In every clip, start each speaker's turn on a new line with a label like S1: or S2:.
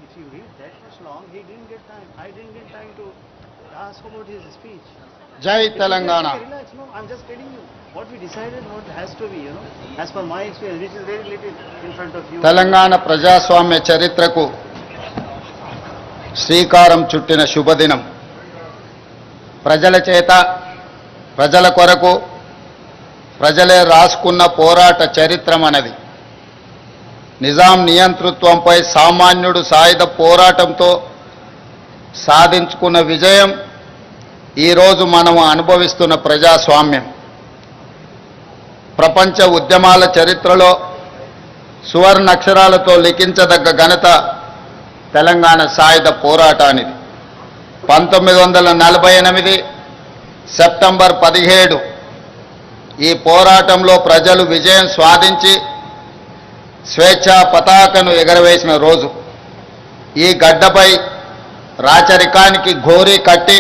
S1: if you read that much long, he didn't get time. I didn't get time to ask about his speech.
S2: జై Telangana.
S1: Relax, no, I'm just telling you what we decided, what has to be, as per my experience, which is very little in front of you.
S2: Telangana ప్రజాస్వామ్య చరిత్రకు శ్రీకారం చుట్టిన శుభదినం. ప్రజల చేత, ప్రజల కొరకు ప్రజలే రాసుకున్న పోరాట చరిత్ర మనది. నిజాం నియంతృత్వంపై సామాన్యుడు సాయుధ పోరాటంతో సాధించుకున్న విజయం ఈరోజు మనము అనుభవిస్తున్న ప్రజాస్వామ్యం. ప్రపంచ ఉద్యమాల చరిత్రలో సువర్ణాక్షరాలతో లిఖించదగ్గ ఘనత తెలంగాణ సాయుధ పోరాటానిది. 1948 సెప్టెంబర్ 17 ఈ పోరాటంలో ప్రజలు విజయం సాధించి స్వేచ్ఛా పతాకను ఎగరవేసిన రోజు. ఈ గడ్డపై రాచరికానికి ఘోరీ కట్టి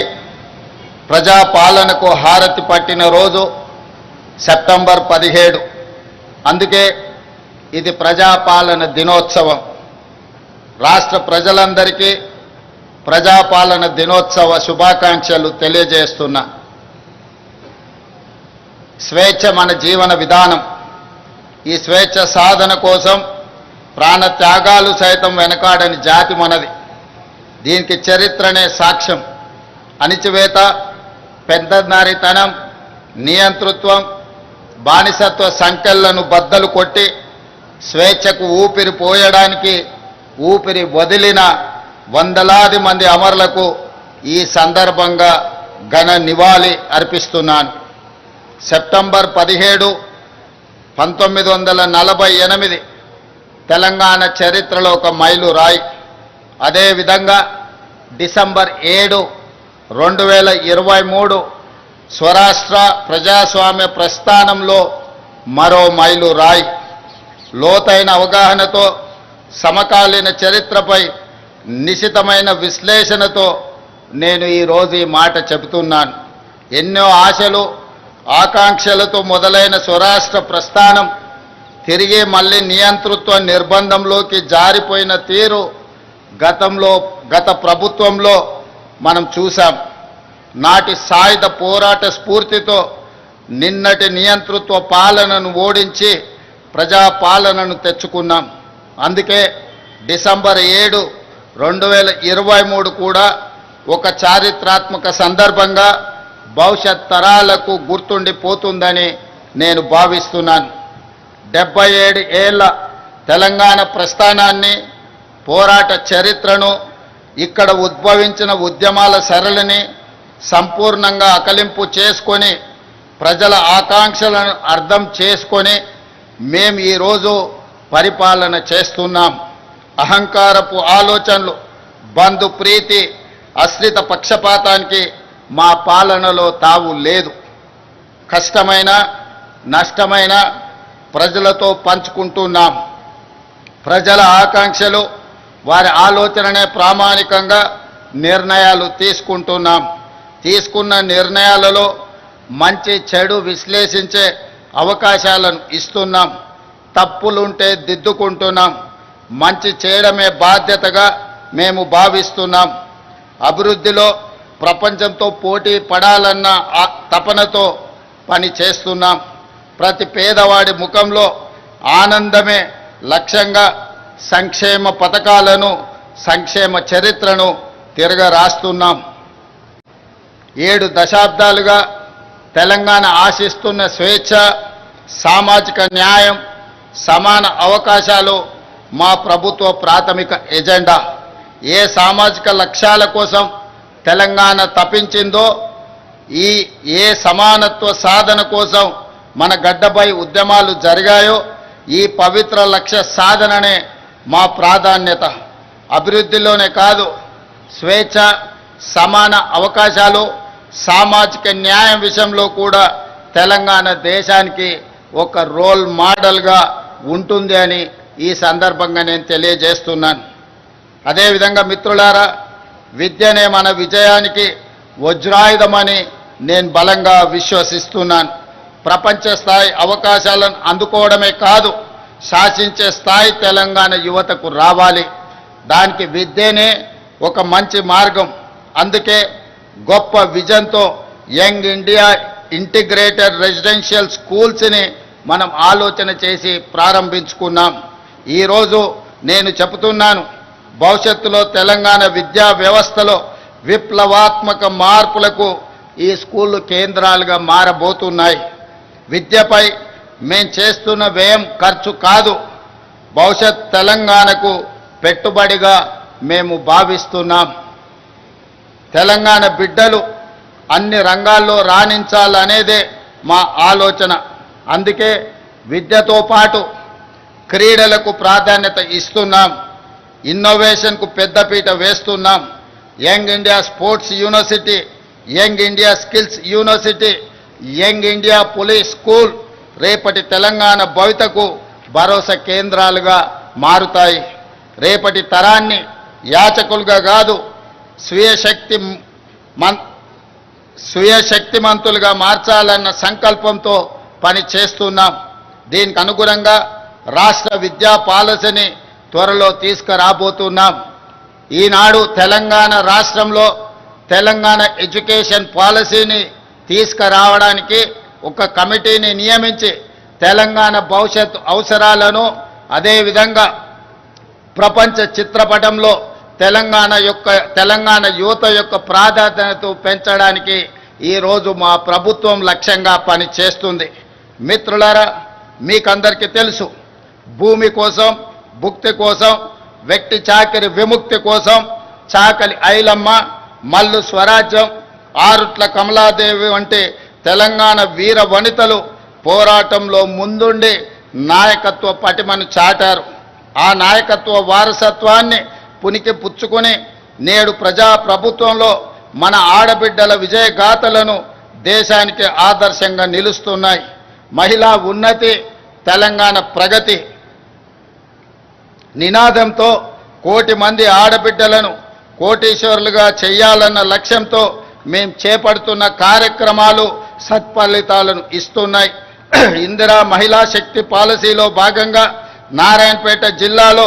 S2: ప్రజాపాలనకు హారతి పట్టిన రోజు సెప్టెంబర్ 17. అందుకే ఇది ప్రజాపాలన దినోత్సవం. రాష్ట్ర ప్రజలందరికీ ప్రజాపాలన దినోత్సవ శుభాకాంక్షలు తెలియజేస్తున్నా. స్వేచ్ఛ మన జీవన విధానం. ఈ స్వేచ్ఛ సాధన కోసం ప్రాణత్యాగాలు సైతం వెనకాడని జాతి మనది. దీనికి చరిత్రనే సాక్ష్యం. అణిచివేత, పెద్దనారితనం, నియంతృత్వం, బానిసత్వ సంకెళ్లను బద్దలు కొట్టి స్వేచ్ఛకు ఊపిరి పోయడానికి ఊపిరి వదిలిన వందలాది మంది అమరులకు ఈ సందర్భంగా ఘన నివాళి అర్పిస్తున్నాను. సెప్టెంబర్ 17, 1948 తెలంగాణ చరిత్రలో ఒక మైలురాయి. అదేవిధంగా డిసెంబర్ 7, 2023 స్వరాష్ట్ర ప్రజాస్వామ్య ప్రస్థానంలో మరో మైలురాయి. లోతైన అవగాహనతో, సమకాలీన చరిత్రపై నిశితమైన విశ్లేషణతో నేను ఈరోజు ఈ మాట చెబుతున్నాను. ఎన్నో ఆశలు, ఆకాంక్షలతో మొదలైన స్వరాష్ట్ర ప్రస్థానం తిరిగి మళ్ళీ నియంతృత్వ నిర్బంధంలోకి జారిపోయిన తీరు గత ప్రభుత్వంలో మనం చూసాం. నాటి సాయుధ పోరాట స్ఫూర్తితో నిన్నటి నియంతృత్వ పాలనను ఓడించి ప్రజాపాలనను తెచ్చుకున్నాం. అందుకే డిసెంబర్ 7, 2023 కూడా ఒక చారిత్రాత్మక సందర్భంగా భవిష్యత్ తరాలకు గుర్తుండిపోతుందని నేను భావిస్తున్నాను. 77 ఏళ్ల తెలంగాణ ప్రస్థానాన్ని, పోరాట చరిత్రను, ఇక్కడ ఉద్భవించిన ఉద్యమాల సరళిని సంపూర్ణంగా అకలింపు చేసుకొని ప్రజల ఆకాంక్షలను అర్థం చేసుకొని మేము ఈరోజు పరిపాలన చేస్తున్నాం. అహంకారపు ఆలోచనలు, బంధు ప్రీతి, అశ్రిత పక్షపాతానికి మా పాలనలో తావు లేదు. కష్టమైన, నష్టమైన ప్రజలతో పంచుకుంటున్నాం. ప్రజల ఆకాంక్షలు, వారి ఆలోచననే ప్రామాణికంగా నిర్ణయాలు తీసుకుంటున్నాం. తీసుకున్న నిర్ణయాలలో మంచి చెడు విశ్లేషించే అవకాశాలను ఇస్తున్నాం. తప్పులుంటే దిద్దుకుంటున్నాం. మంచి చేయడమే బాధ్యతగా మేము భావిస్తున్నాం. అభివృద్ధిలో ప్రపంచంతో పోటీ పడాలన్న తపనతో పని చేస్తున్నాం. ప్రతి పేదవాడి ముఖంలో ఆనందమే లక్ష్యంగా సంక్షేమ పథకాలను, సంక్షేమ చరిత్రను తిరగరాస్తున్నాం. 7 దశాబ్దాలుగా తెలంగాణ ఆశిస్తున్న స్వేచ్ఛ, సామాజిక న్యాయం, సమాన అవకాశాలు మా ప్రభుత్వ ప్రాథమిక ఎజెండా. ఏ సామాజిక లక్ష్యాల కోసం తెలంగాణ తపించిందో, ఏ సమానత్వ సాధన కోసం మన గడ్డపై ఉద్యమాలు జరిగాయో, ఈ పవిత్ర లక్ష్య సాధననే మా ప్రాధాన్యత. అభివృద్ధిలోనే కాదు, స్వేచ్ఛ, సమాన అవకాశాలు, సామాజిక న్యాయం విషయంలో కూడా తెలంగాణ దేశానికి ఒక రోల్ మోడల్గా ఉంటుంది అని ఈ సందర్భంగా నేను తెలియజేస్తున్నాను. అదేవిధంగా మిత్రులారా, విద్యనే మన విజయానికి వజ్రాయుధమని నేను బలంగా విశ్వసిస్తున్నాను. ప్రపంచ స్థాయి అవకాశాలను అందుకోవడమే కాదు, శాసించే స్థాయి తెలంగాణ యువతకు రావాలి. దానికి విద్యనే ఒక మంచి మార్గం. అందుకే గొప్ప విజన్తో యంగ్ ఇండియా ఇంటిగ్రేటెడ్ రెసిడెన్షియల్ స్కూల్స్ని మనం ఆలోచన చేసి ప్రారంభించుకున్నాం. ఈరోజు నేను చెబుతున్నాను, భవిష్యత్తులో తెలంగాణ విద్యా వ్యవస్థలో విప్లవాత్మక మార్పులకు ఈ స్కూళ్ళు కేంద్రాలుగా మారబోతున్నాయి. విద్యపై మేం చేస్తున్న వ్యయం ఖర్చు కాదు, భవిష్యత్ తెలంగాణకు పెట్టుబడిగా మేము భావిస్తున్నాం. తెలంగాణ బిడ్డలు అన్ని రంగాల్లో రాణించాలనేదే మా ఆలోచన. అందుకే విద్యతో పాటు క్రీడలకు ప్రాధాన్యత ఇస్తున్నాం, ఇన్నోవేషన్కు పెద్దపీట వేస్తున్నాం. Young India sports university, young India skills university, young India police school రేపటి తెలంగాణ భవితకు భరోసా కేంద్రాలుగా మారుతాయి. రేపటి తరాన్ని యాచకులుగా కాదు, స్వీయ శక్తిమంతులుగా మార్చాలన్న సంకల్పంతో పని చేస్తున్నాం. దీనికి అనుగుణంగా రాష్ట్ర విద్యా పాలసీని త్వరలో తీసుకురాబోతున్నాం. ఈనాడు తెలంగాణ రాష్ట్రంలో తెలంగాణ ఎడ్యుకేషన్ పాలసీని తీసుకురావడానికి ఒక కమిటీని నియమించి తెలంగాణ భవిష్యత్ అవసరాలను, అదేవిధంగా ప్రపంచ చిత్రపటంలో తెలంగాణ యువత యొక్క ప్రాధాన్యతను పెంచడానికి ఈరోజు మా ప్రభుత్వం లక్ష్యంగా పనిచేస్తుంది. మిత్రులారా, మీకందరికీ తెలుసు, భూమి కోసం, భుక్తి కోసం, వ్యక్తి చాకరి విముక్తి కోసం చాకలి ఐలమ్మ, మల్లు స్వరాజ్యం, ఆరుట్ల కమలాదేవి వంటి తెలంగాణ వీర వనితలు పోరాటంలో ముందుండి నాయకత్వ పటిమను చాటారు. ఆ నాయకత్వ వారసత్వాన్ని పునికి పుచ్చుకొని నేడు ప్రజాప్రభుత్వంలో మన ఆడబిడ్డల విజయగాథలను దేశానికి ఆదర్శంగా నిలుస్తున్నాయి. మహిళా ఉన్నతి, తెలంగాణ ప్రగతి నినాదంతో కోటి మంది ఆడబిడ్డలను కోటీశ్వరులుగా చేయాలన్న లక్ష్యంతో మేం చేపడుతున్న కార్యక్రమాలు సత్ఫలితాలను ఇస్తున్నాయి. ఇందిరా మహిళా శక్తి పాలసీలో భాగంగా నారాయణపేట జిల్లాలో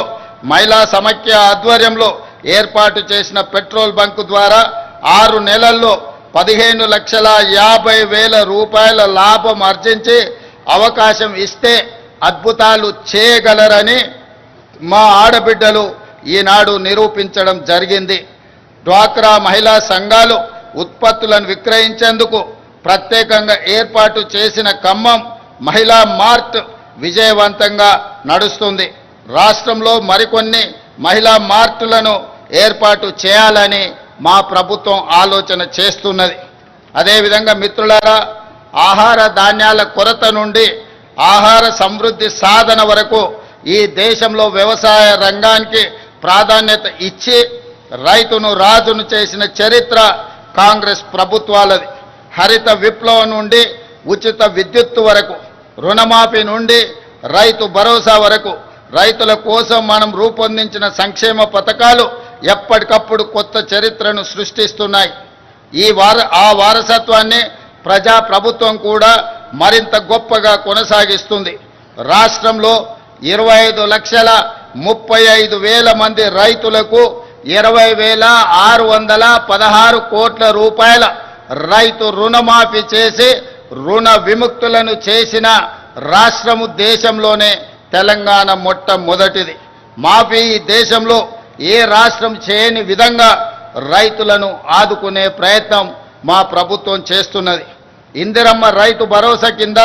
S2: మహిళా సమైక్య ఆధ్వర్యంలో ఏర్పాటు చేసిన పెట్రోల్ బంకు ద్వారా 6 నెలల్లో 15,50,000 రూపాయల లాభం ఆర్జించి అవకాశం ఇస్తే అద్భుతాలు చేయగలరని మా ఆడబిడ్డలు ఈనాడు నిరూపించడం జరిగింది. డ్వాక్రా మహిళా సంఘాలు ఉత్పత్తులను విక్రయించేందుకు ప్రత్యేకంగా ఏర్పాటు చేసిన ఖమ్మం మహిళా మార్ట్ విజయవంతంగా నడుస్తుంది. రాష్ట్రంలో మరికొన్ని మహిళా మార్టులను ఏర్పాటు చేయాలని మా ప్రభుత్వం ఆలోచన చేస్తున్నది. అదేవిధంగా మిత్రులారా, ఆహార ధాన్యాల కొరత నుండి ఆహార సమృద్ధి సాధన వరకు ఈ దేశంలో వ్యవసాయ రంగానికి ప్రాధాన్యత ఇచ్చి రైతును రాజును చేసిన చరిత్ర కాంగ్రెస్ ప్రభుత్వాలది. హరిత విప్లవం నుండి ఉచిత విద్యుత్తు వరకు, రుణమాఫీ నుండి రైతు భరోసా వరకు రైతుల కోసం మనం రూపొందించిన సంక్షేమ పథకాలు ఎప్పటికప్పుడు కొత్త చరిత్రను సృష్టిస్తున్నాయి. ఆ వారసత్వాన్ని ప్రజాప్రభుత్వం కూడా మరింత గొప్పగా కొనసాగిస్తుంది. రాష్ట్రంలో 25,35,000 మంది రైతులకు 20,616 కోట్ల రూపాయల రైతు రుణమాఫీ చేసి రుణ విముక్తులను చేసిన రాష్ట్రము దేశంలోనే తెలంగాణ మొట్టమొదటిది. మాఫీ ఈ దేశంలో ఏ రాష్ట్రం చేయని విధంగా రైతులను ఆదుకునే ప్రయత్నం మా ప్రభుత్వం చేస్తున్నది. ఇందిరమ్మ రైతు భరోసా కింద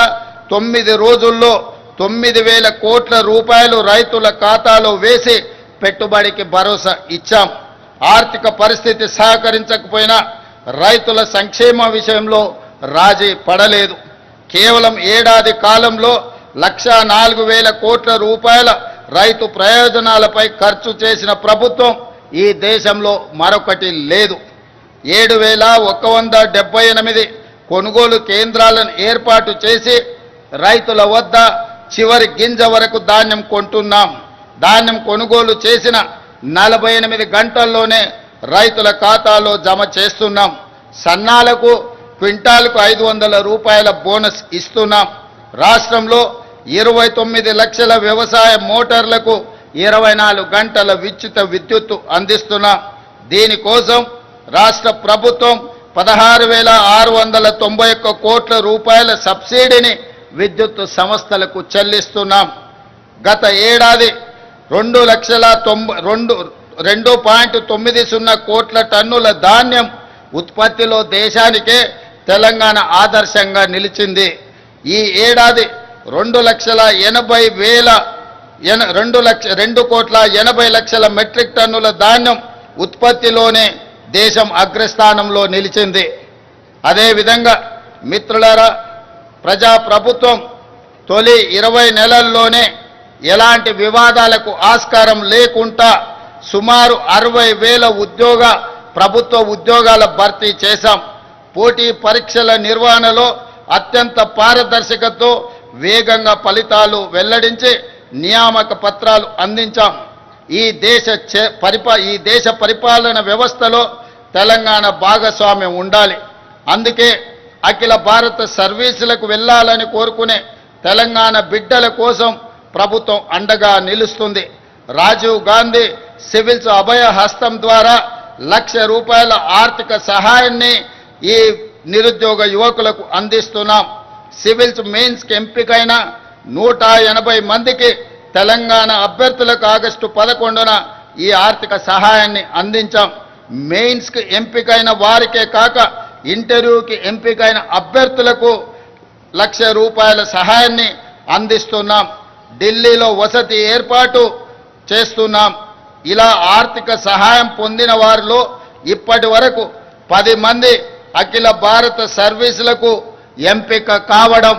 S2: 9 రోజుల్లో 9,000 కోట్ల రూపాయలు రైతుల ఖాతాలో వేసి పెట్టుబడికి భరోసా ఇచ్చాం. ఆర్థిక పరిస్థితి సహకరించకపోయినా రైతుల సంక్షేమ విషయంలో రాజీ పడలేదు. కేవలం ఏడాది కాలంలో 1,04,000 కోట్ల రూపాయల రైతు ప్రయోజనాలపై ఖర్చు చేసిన ప్రభుత్వం ఈ దేశంలో మరొకటి లేదు. 7,178 కొనుగోలు కేంద్రాలను ఏర్పాటు చేసి రైతుల వద్ద చివరి గింజ వరకు ధాన్యం కొంటున్నాం. ధాన్యం కొనుగోలు చేసిన 48 గంటల్లోనే రైతుల ఖాతాలో జమ చేస్తున్నాం. సన్నాలకు క్వింటాల్కు 500 రూపాయల బోనస్ ఇస్తున్నాం. రాష్ట్రంలో 29 లక్షల వ్యవసాయ మోటార్లకు 24 గంటల ఉచిత విద్యుత్తు అందిస్తున్నాం. దీనికోసం రాష్ట్ర ప్రభుత్వం 16,691 కోట్ల రూపాయల సబ్సిడీని విద్యుత్ సంస్థలకు చెల్లిస్తున్నాం. గత ఏడాది 2,90,2.90 కోట్ల టన్నుల ధాన్యం ఉత్పత్తిలో దేశానికే తెలంగాణ ఆదర్శంగా నిలిచింది. ఈ ఏడాది 2,80,00,000 మెట్రిక్ టన్నుల ధాన్యం ఉత్పత్తిలోనే దేశం అగ్రస్థానంలో నిలిచింది. అదేవిధంగా మిత్రులారా, ప్రజాప్రభుత్వం తొలి 20 నెలల్లోనే ఎలాంటి వివాదాలకు ఆస్కారం లేకుండా సుమారు 60,000 ప్రభుత్వ ఉద్యోగాల భర్తీ చేశాం. పోటీ పరీక్షల నిర్వహణలో అత్యంత పారదర్శకతతో వేగంగా ఫలితాలు వెల్లడించి నియామక పత్రాలు అందించాం. ఈ దేశ పరిపాలన వ్యవస్థలో తెలంగాణ భాగస్వామ్యం ఉండాలి. అందుకే అఖిల భారత సర్వీసులకు వెళ్ళాలని కోరుకునే తెలంగాణ బిడ్డల కోసం ప్రభుత్వం అండగా నిలుస్తుంది. రాజీవ్ గాంధీ సివిల్స్ అభయ హస్తం ద్వారా ₹1,00,000 ఆర్థిక సహాయాన్ని ఈ నిరుద్యోగ యువకులకు అందిస్తున్నాం. సివిల్స్ మెయిన్స్కి ఎంపికైన 180 మందికి తెలంగాణ అభ్యర్థులకు ఆగస్టు 11న ఈ ఆర్థిక సహాయాన్ని అందించాం. మెయిన్స్కి ఎంపికైన వారికే కాక ఇంటర్వ్యూకి ఎంపికైన అభ్యర్థులకు ₹1,00,000 సహాయాన్ని అందిస్తున్నాం. ఢిల్లీలో వసతి ఏర్పాటు చేస్తున్నాం. ఇలా ఆర్థిక సహాయం పొందిన వారిలో ఇప్పటి వరకు 10 మంది అఖిల భారత సర్వీసులకు ఎంపిక కావడం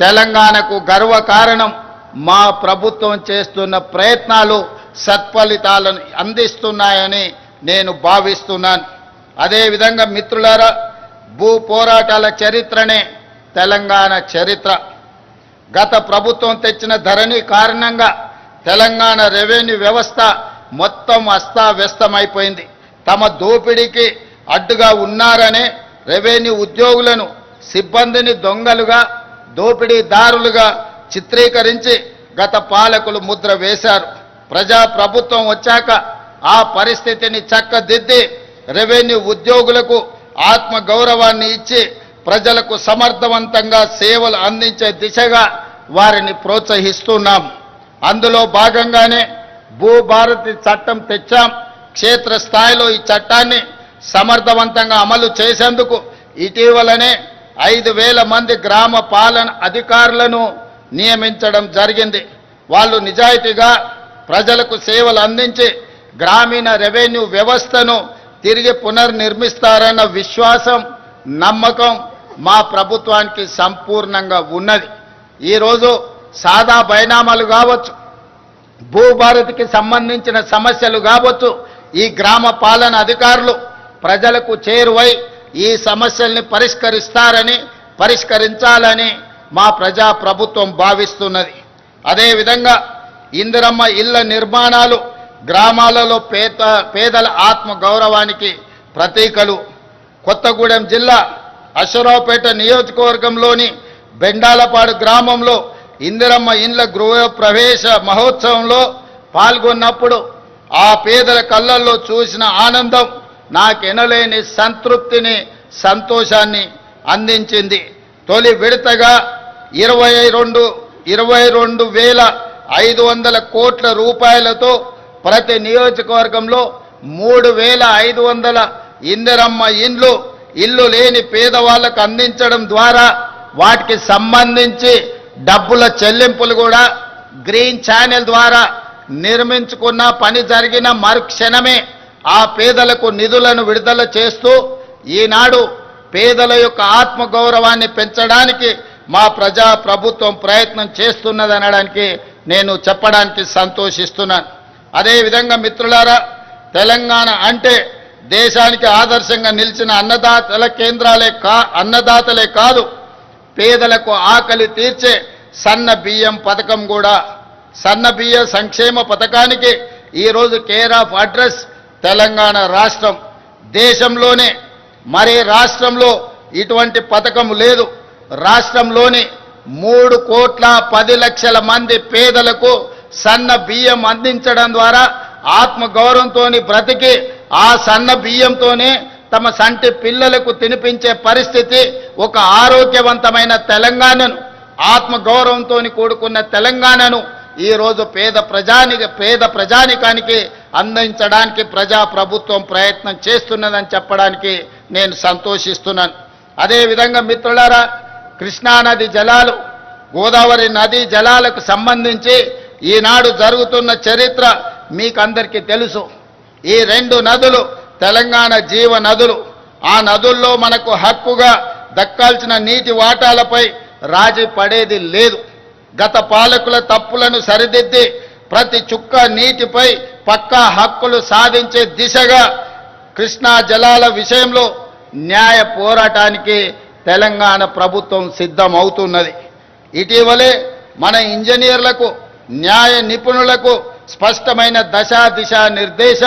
S2: తెలంగాణకు గర్వకారణం. మా ప్రభుత్వం చేస్తున్న ప్రయత్నాలు సత్ఫలితాలను అందిస్తున్నాయని నేను భావిస్తున్నాను. అదేవిధంగా మిత్రులారా, భూ పోరాటాల చరిత్రనే తెలంగాణ చరిత్ర. గత ప్రభుత్వం తెచ్చిన ధరణి కారణంగా తెలంగాణ రెవెన్యూ వ్యవస్థ మొత్తం అస్తావ్యస్తమైపోయింది. తమ దోపిడీకి అడ్డుగా ఉన్నారనే రెవెన్యూ ఉద్యోగులను, సిబ్బందిని దొంగలుగా, దోపిడీదారులుగా చిత్రీకరించి గత పాలకులు ముద్ర వేశారు. ప్రజాప్రభుత్వం వచ్చాక ఆ పరిస్థితిని చక్కదిద్ది రెవెన్యూ ఉద్యోగులకు ఆత్మగౌరవాన్ని ఇచ్చి ప్రజలకు సమర్థవంతంగా సేవలు అందించే దిశగా వారిని ప్రోత్సహిస్తున్నాం. అందులో భాగంగానే భూభారతి చట్టం తెచ్చాం. క్షేత్రస్థాయిలో ఈ చట్టాన్ని సమర్థవంతంగా అమలు చేసేందుకు ఇటీవలనే 5,000 మంది గ్రామ పాలన అధికారులను నియమించడం జరిగింది. వాళ్ళు నిజాయితీగా ప్రజలకు సేవలు అందించి గ్రామీణ రెవెన్యూ వ్యవస్థను తిరిగి పునర్నిర్మిస్తారన్న విశ్వాసం, నమ్మకం మా ప్రభుత్వానికి సంపూర్ణంగా ఉన్నది. ఈరోజు సాదా బైనామాలు కావచ్చు, భూభారతికి సంబంధించిన సమస్యలు కావచ్చు, ఈ గ్రామ పాలన అధికారులు ప్రజలకు చేరువై ఈ సమస్యల్ని పరిష్కరించాలని మా ప్రజా ప్రభుత్వం భావిస్తున్నది. అదేవిధంగా ఇందిరమ్మ ఇళ్ల నిర్మాణాలు గ్రామాలలో పేదల ఆత్మ గౌరవానికి ప్రతీకలు. కొత్తగూడెం జిల్లా అశ్వరావుపేట నియోజకవర్గంలోని బెండాలపాడు గ్రామంలో ఇందిరమ్మ ఇండ్ల గృహ ప్రవేశ మహోత్సవంలో పాల్గొన్నప్పుడు ఆ పేదల కళ్ళల్లో చూసిన ఆనందం నాకెనలేని సంతృప్తిని, సంతోషాన్ని అందించింది. తొలి విడతగా 22,500 కోట్ల రూపాయలతో ప్రతి నియోజకవర్గంలో 3,500 ఇందిరమ్మ ఇల్లు లేని పేదవాళ్లకు అందించడం ద్వారా వాటికి సంబంధించి డబ్బుల చెల్లింపులు కూడా గ్రీన్ ఛానల్ ద్వారా నిర్మించుకున్న పని జరిగిన మరుక్షణమే ఆ పేదలకు నిధులను విడుదల చేస్తూ ఈనాడు పేదల యొక్క ఆత్మగౌరవాన్ని పెంచడానికి మా ప్రజా ప్రభుత్వం ప్రయత్నం చేస్తున్నదనడానికి నేను చెప్పడానికి సంతోషిస్తున్నాను. అదేవిధంగా మిత్రులారా, తెలంగాణ అంటే దేశానికి ఆదర్శంగా నిలిచిన అన్నదాతలే కాదు, పేదలకు ఆకలి తీర్చే సన్న బియ్యం పథకం కూడా. సన్న బియ్య సంక్షేమ పథకానికి ఈరోజు కేర్ ఆఫ్ అడ్రస్ తెలంగాణ రాష్ట్రం. దేశంలోనే మరే రాష్ట్రంలో ఇటువంటి పథకం లేదు. రాష్ట్రంలోని 3,10,00,000 మంది పేదలకు సన్న బియ్యం అందించడం ద్వారా ఆత్మగౌరవంతో బ్రతికి ఆ సన్న బియ్యంతోనే తమ సంటి పిల్లలకు తినిపించే పరిస్థితి, ఒక ఆరోగ్యవంతమైన తెలంగాణను, ఆత్మగౌరవంతో కూడుకున్న తెలంగాణను ఈరోజు పేద ప్రజానికానికి అందించడానికి ప్రజాప్రభుత్వం ప్రయత్నం చేస్తున్నదని చెప్పడానికి నేను సంతోషిస్తున్నాను. అదేవిధంగా మిత్రులారా, కృష్ణానది జలాలు, గోదావరి నదీ జలాలకు సంబంధించి ఈనాడు జరుగుతున్న చరిత్ర మీకందరికీ తెలుసు. ఈ రెండు నదులు తెలంగాణ జీవ నదులు. ఆ నదుల్లో మనకు హక్కుగా దక్కాల్సిన నీటి వాటాలపై రాజీ పడేది లేదు. గత పాలకుల తప్పులను సరిదిద్ది ప్రతి చుక్క నీటిపై పక్కా హక్కులు సాధించే దిశగా కృష్ణా జలాల విషయంలో న్యాయ పోరాటానికి తెలంగాణ ప్రభుత్వం సిద్ధమవుతున్నది. ఇటీవలే మన ఇంజనీర్లకు, న్యాయ నిపుణులకు స్పష్టమైన దిశా నిర్దేశం